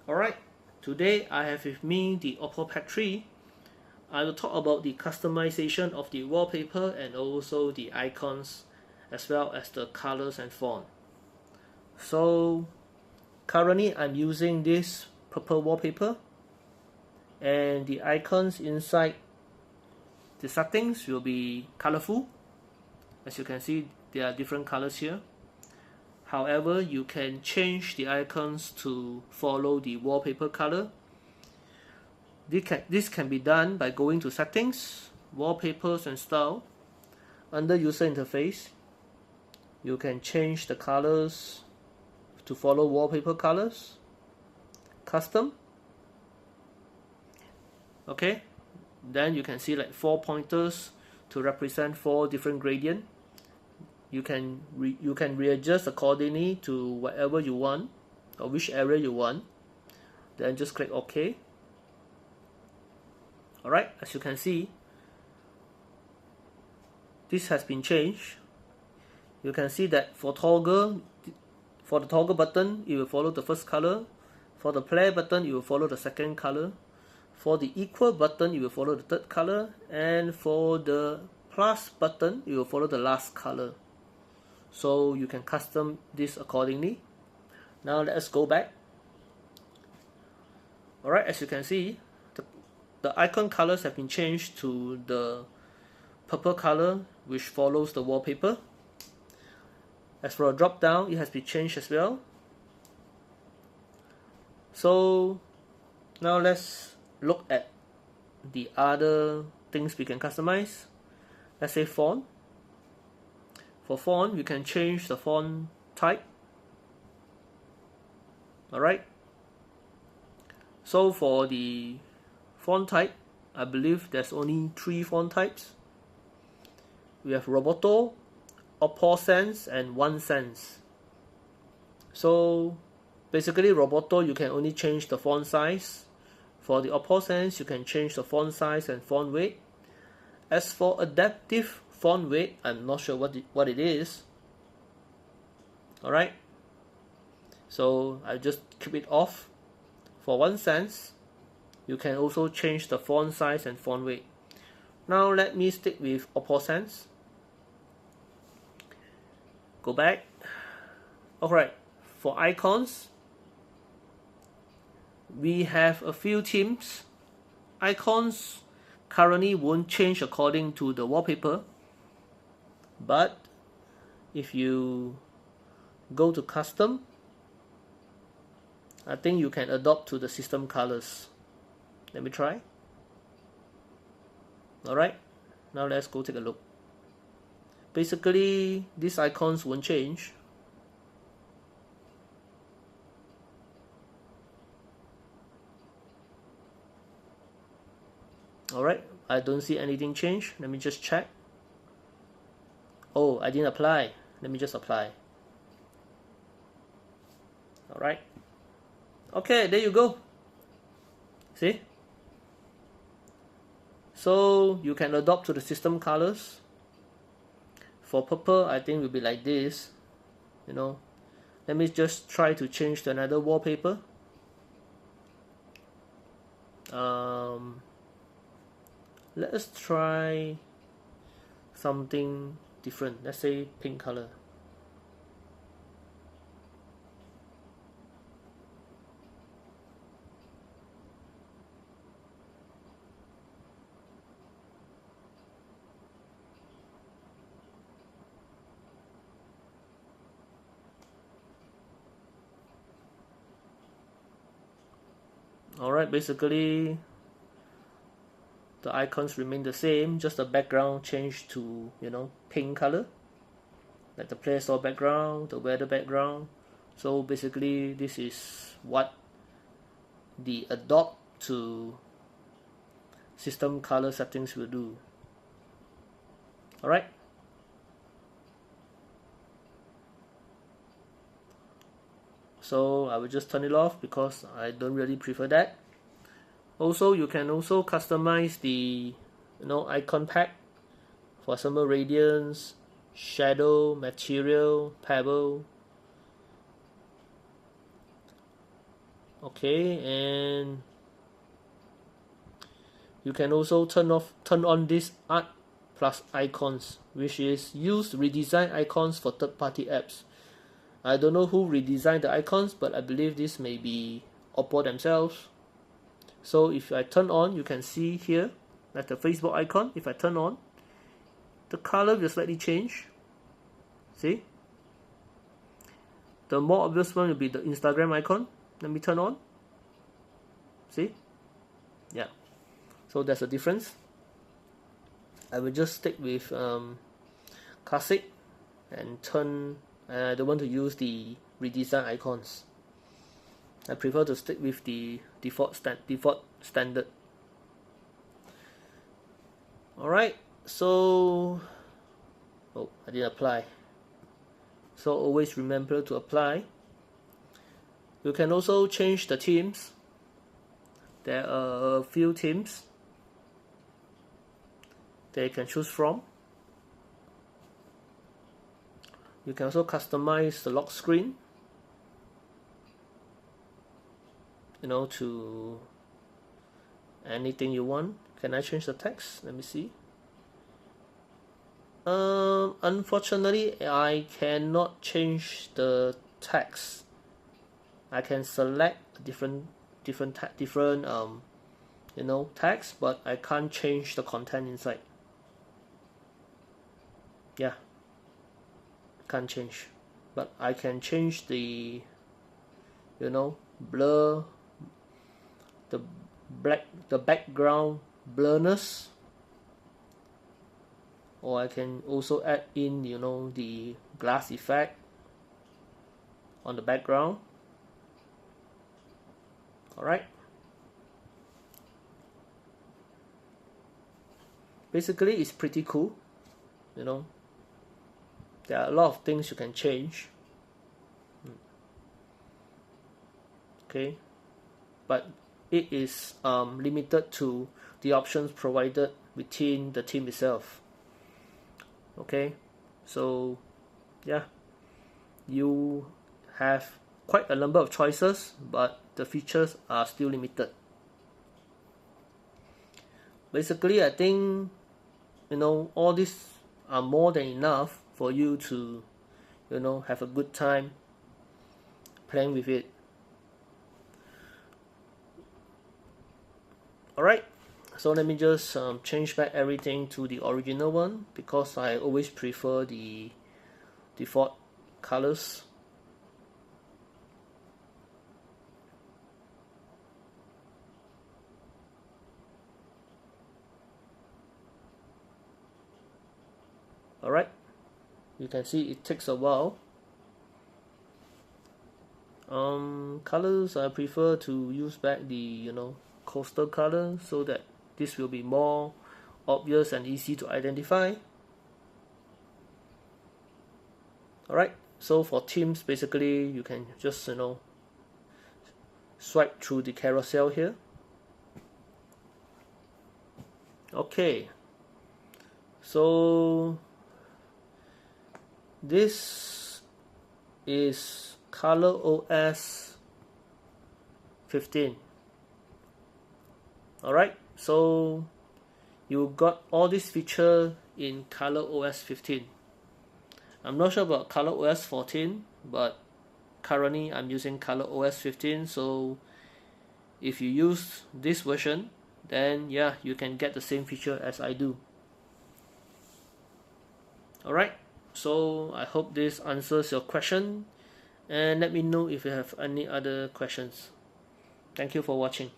Alright, today I have with me the Oppo Pad 3. I will talk about the customization of the wallpaper and also the icons as well as the colors and font. So currently I'm using this purple wallpaper, and the icons inside the settings will be colorful. As you can see, there are different colors here. However, you can change the icons to follow the wallpaper color. This can be done by going to Settings, Wallpapers and Style. Under User Interface, you can change the colors to follow wallpaper colors. Custom. Okay, then you can see like 4 pointers to represent 4 different gradients. You can readjust accordingly to whatever you want or which area you want. Then just click OK. Alright, as you can see, this has been changed. You can see that for the toggle button, it will follow the first color. For the play button, it will follow the second color. For the equal button, it will follow the third color. And for the plus button, it will follow the last color. So you can custom this accordingly. Now let's go back. Alright, as you can see, the icon colors have been changed to the purple color, which follows the wallpaper. As for a drop down, it has been changed as well. So now let's look at the other things we can customize. Let's say font. For font, you can change the font type. Alright. So for the font type, I believe there's only 3 font types. We have Roboto, Oppo Sans, and One Sans. So basically, Roboto, you can only change the font size. For the Oppo Sans, you can change the font size and font weight. As for adaptive font weight, I'm not sure what it is. Alright, so I just keep it off. For One Sans, you can also change the font size and font weight. Now let me stick with Oppo Sans. Go back. Alright, for icons, we have a few themes. Icons currently won't change according to the wallpaper, but if you go to custom, I think you can adopt to the system colors. Let me try. Alright, now let's go take a look. Basically, these icons won't change. Alright, I don't see anything change. Let me just check. Oh, I didn't apply. Let me just apply. Alright. Okay, there you go. See? So you can adopt to the system colors. For purple, I think it will be like this. Let me just try to change to another wallpaper. Let's try something different. Let's say pink color. Alright, basically the icons remain the same, just the background changed to pink color, like the Play Store background, the weather background. So basically this is what the adopt to system color settings will do. Alright, so I will just turn it off because I don't really prefer that. Also, you can also customize the icon pack. For example, radiance, shadow, material, pebble. Okay, and you can also turn on this art plus icons, which is use redesign icons for third-party apps. I don't know who redesigned the icons, but I believe this may be Oppo themselves. So if I turn on, you can see here like the Facebook icon. If I turn on, the color will slightly change. See? The more obvious one will be the Instagram icon. Let me turn on. See? Yeah. So there's a difference. I will just stick with classic and turn. I don't want to use the redesign icons. I prefer to stick with the default standard. Alright, so I didn't apply. So always remember to apply. You can also change the themes. There are a few themes that you can choose from. You can also customize the lock screen, to anything you want. Can I change the text? Let me see. Unfortunately, I cannot change the text. I can select different text, but I can't change the content inside. Yeah, can't change, but I can change the blur, the background blurriness, or I can also add in the glass effect on the background. Alright, basically it's pretty cool. There are a lot of things you can change. Okay, but it is limited to the options provided within the theme itself. Okay, so yeah, you have quite a number of choices, but the features are still limited. Basically, I think all these are more than enough for you to have a good time playing with it. Alright, so let me just change back everything to the original one, because I always prefer the default colors. Alright, you can see it takes a while. Colors, I prefer to use back the coastal color, so that this will be more obvious and easy to identify. Alright, so for themes, basically you can just swipe through the carousel here. Okay, so this is ColorOS 15. Alright, so you got all these features in ColorOS 15. I'm not sure about ColorOS 14, but currently I'm using ColorOS 15, so if you use this version, then yeah, you can get the same feature as I do. Alright, so I hope this answers your question, and let me know if you have any other questions. Thank you for watching.